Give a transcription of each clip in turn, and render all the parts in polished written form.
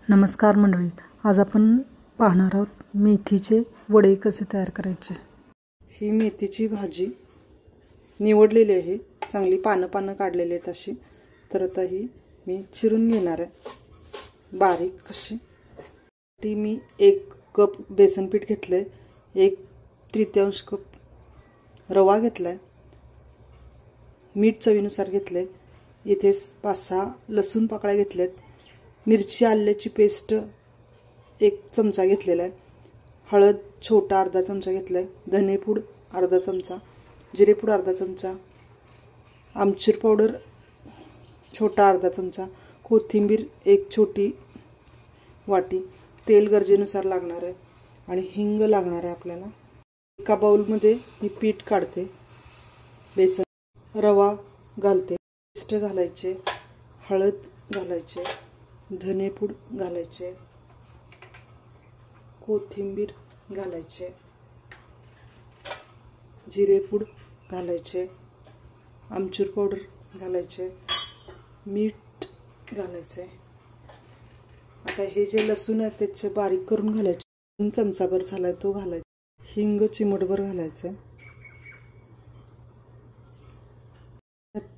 नमस्कार मंडळी, आज आपण पाहणार आहोत मेथीचे वडे कसे तयार करायचे। ही मेथीची भाजी निवडलेली आहे, चांगली पानं काढलेली आहेत अशी। तर आता ही मी चिरून घेणार आहे बारीक कशी। ती मी 1 कप बेसन पीठ घेतले, 1/3 कप रवा घेतलाय, मीठ चवीनुसार घेतले, इथे 5-6 लसूण पाकळ्या घेतल्यात, मिरची आल्याची पेस्ट 1 चमचा घेतलेला आहे, हळद छोटा अर्धा चमचा घेतलाय, धनेपूड अर्धा चमचा, जिरेपूड अर्धा चमचा, आमचूर पावडर छोटा अर्धा चमचा, कोथिंबीर 1 छोटी वाटी, तेल गरजेनुसार लागणार आहे आणि हिंग लागणार आहे आपल्याला। एका बाउलमध्ये मी पीठ काढते, बेसन, रवा घालते, पेस्ट घालायचे, हळद घालायचे, धनेपूड घालायचे, कोथिंबीर घालायचे, जिरेपूड घालायचे, आमचूर पावडर घालायचे, मीठ घालायचे। आता हे जे लसूण आहे त्याचे बारीक करून घालायचे, चमचाभर झालाय तो घालायचा, हिंग चिमटभर घालायचं,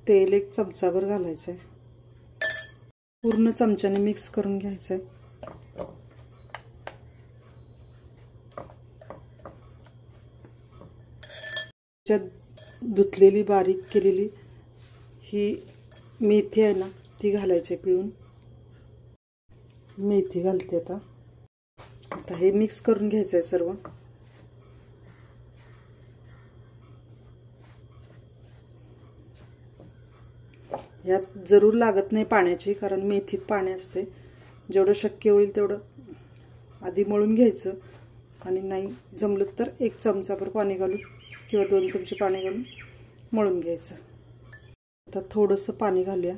तेल 1 चमचाभर घालायचं, पूर्ण चमच्याने मिक्स करून घ्यायचं। धुतलेली बारीक केलेली ही मेथी आहे ना, ती घालायची पिळून। मेथी घालते आता हे मिक्स करून घ्यायचं आहे सर्व। यात जरूर लागत नाही पाण्याची, कारण मेथीत पाणी असते। जेवढं शक्य होईल तेवढं आधी मळून घ्यायचं आणि नाही जमलं तर 1 चमचाभर पाणी घालून किंवा 2 चमचे पाणी घालून मळून घ्यायचं। आता थोडंसं पाणी घालूया,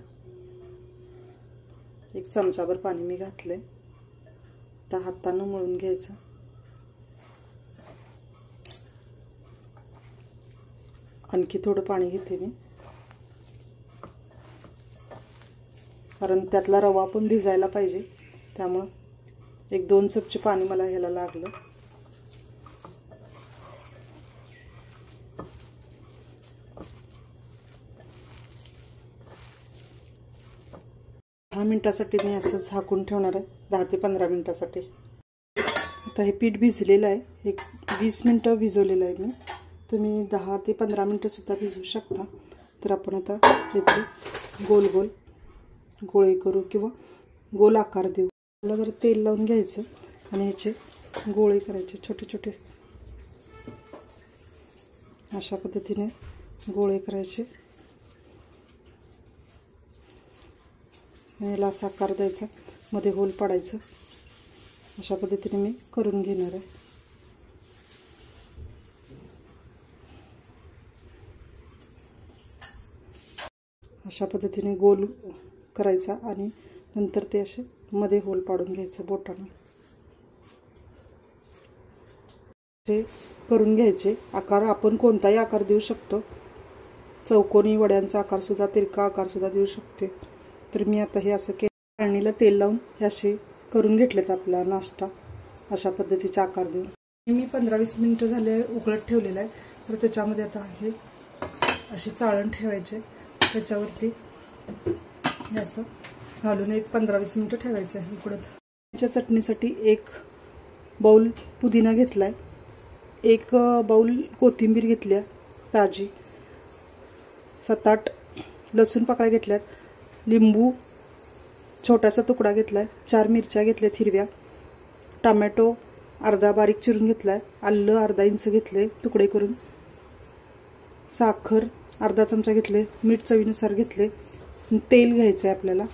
1 चमचाभर पाणी मी घातले, आता हाताने मळून घ्यायचं। आणखी थोडं पाणी घेते मी, कारण त्यातला रवा पण भिजायला पाहिजे, त्यामुळे 1-2 चमचे पाणी मला ह्याला लागलं। दहा मिनिटासाठी मी असं झाकून ठेवणार आहे, 10 ते 15 मिनिटासाठी। आता हे पीठ भिजलेलं आहे, 20 मिनिटं भिजवलेलं आहे मी, तुम्ही 10 ते 15 मिनिटं सुद्धा भिजवू शकता। तर आपण आता याचे गोल गोल गोळे करू किंवा गोल आकार देऊ। त्याला जरा तेल लावून घ्यायचं आणि याचे गोळे करायचे छोटे छोटे, अशा पद्धतीने गोळे करायचे। याला असा आकार द्यायचा, मध्ये होल पाडायचं, अशा पद्धतीने मी करून घेणार आहे। अशा पद्धतीने गोल करायचा आणि नंतर ते असे मध्ये होल पाडून घ्यायचं बोटाने। हे करून घ्यायचे। आकार आपण कोणताही आकार देऊ शकतो, चौकोनी वड्यांचा आकार सुद्धा, तिरका आकार सुद्धा देऊ शकते। तर मी आता हे असं चाळणीला तेल लावून हे असे करून घेतलेत आपला नाश्ता, अशा पद्धतीचे आकार देऊन। मी 15-20 मिनिटं झाले उकळत ठेवलेलं आहे। तर त्याच्यामध्ये आता हे अशी चाळण ठेवायचे, त्याच्यावरती हे असं घालून 15-20 मिनिटं ठेवायचं आहे उकडत। त्याच्या चटणीसाठी 1 बाउल पुदिना घेतलाय, 1 बाउल कोथिंबीर घेतल्या ताजी, 7-8 लसूण पाकळ्या घेतल्यात, लिंबू छोटासा तुकडा घेतलाय, 4 मिरच्या घेतल्यात हिरव्या, टोमॅटो अर्धा बारीक चिरून घेतलाय, आलं अर्धा इंच घेतले तुकडे करून, साखर अर्धा चमचा घेतले, मीठ चवीनुसार घेतले, तेल घ्यायचं आहे आपल्याला।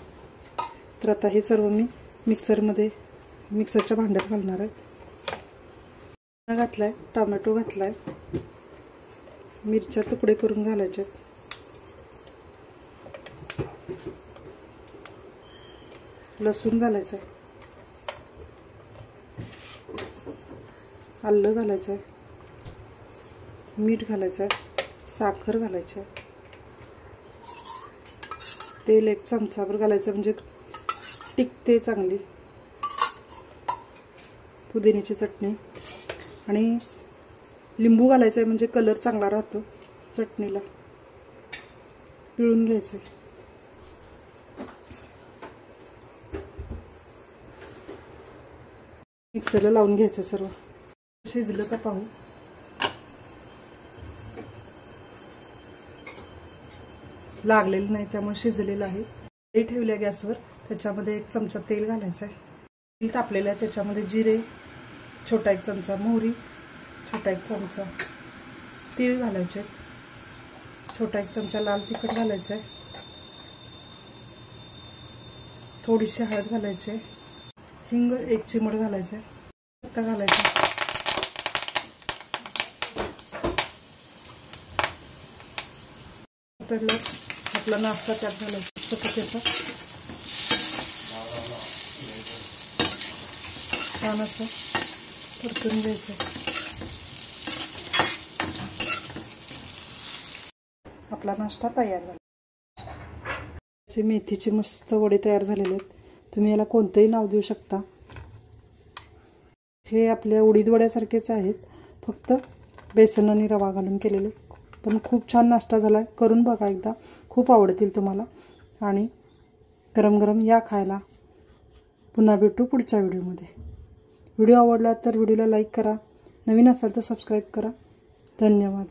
तर आता हे सर्व मी मिक्सरच्या भांड्यात घालणार आहे। घातलाय, टोमॅटो घातलाय, मिरच्या तुकडे करून घालायचे, लसूण घालायचं, आलं घालायचं, मीठ घालायचं, साखर घालायची, तेल 1 चमचाभर घालायचं म्हणजे टिकते चांगली। पुदिन्याची चटणी आणि लिंबू घालायचं आहे म्हणजे कलर चांगला राहतो चटणीला. पिळून घ्यायचं. मिक्सरला लावून घ्यायचं सर्व. शिजलं का पाहू. लागलेलं नाही त्यामुळे शिजलेलं आहे. ते ठेवल्या गॅसवर. त्याच्यामध्ये 1 चमचा तेल घालायचं आहे. तेल तापलेलं आहे त्याच्यामध्ये जिरे, छोटा 1 चमचा मोहरी, छोटा 1 चमचा तीळ घालायचे, छोटा 1 चमचा लाल तिखट घालायचं आहे, थोडीशी हळद घालायची, हिंग 1 चिमूट घालायचं आहे, पत्ता घालायचा. तळलं आपला नाश्ता त्यात घालायचा त्याचा छान असं परतून घ्यायचं. आपला नाश्ता तयार झाला. असे मेथीचे मस्त वडे तयार झालेले आहेत. तुम्ही याला कोणतंही नाव देऊ शकता. हे आपल्या उडीद वड्यासारखेच आहेत, फक्त बेसन आणि रवा घालून केलेले. पण खूप छान नाश्ता झाला आहे. करून बघा एकदा, खूप आवडतील तुम्हाला. आणि गरम गरम या खायला. पुन्हा भेटू पुढच्या व्हिडिओमध्ये. व्हिडिओ आवडला तर व्हिडिओला लाईक करा. नवीन असाल तर सबस्क्राईब करा. धन्यवाद.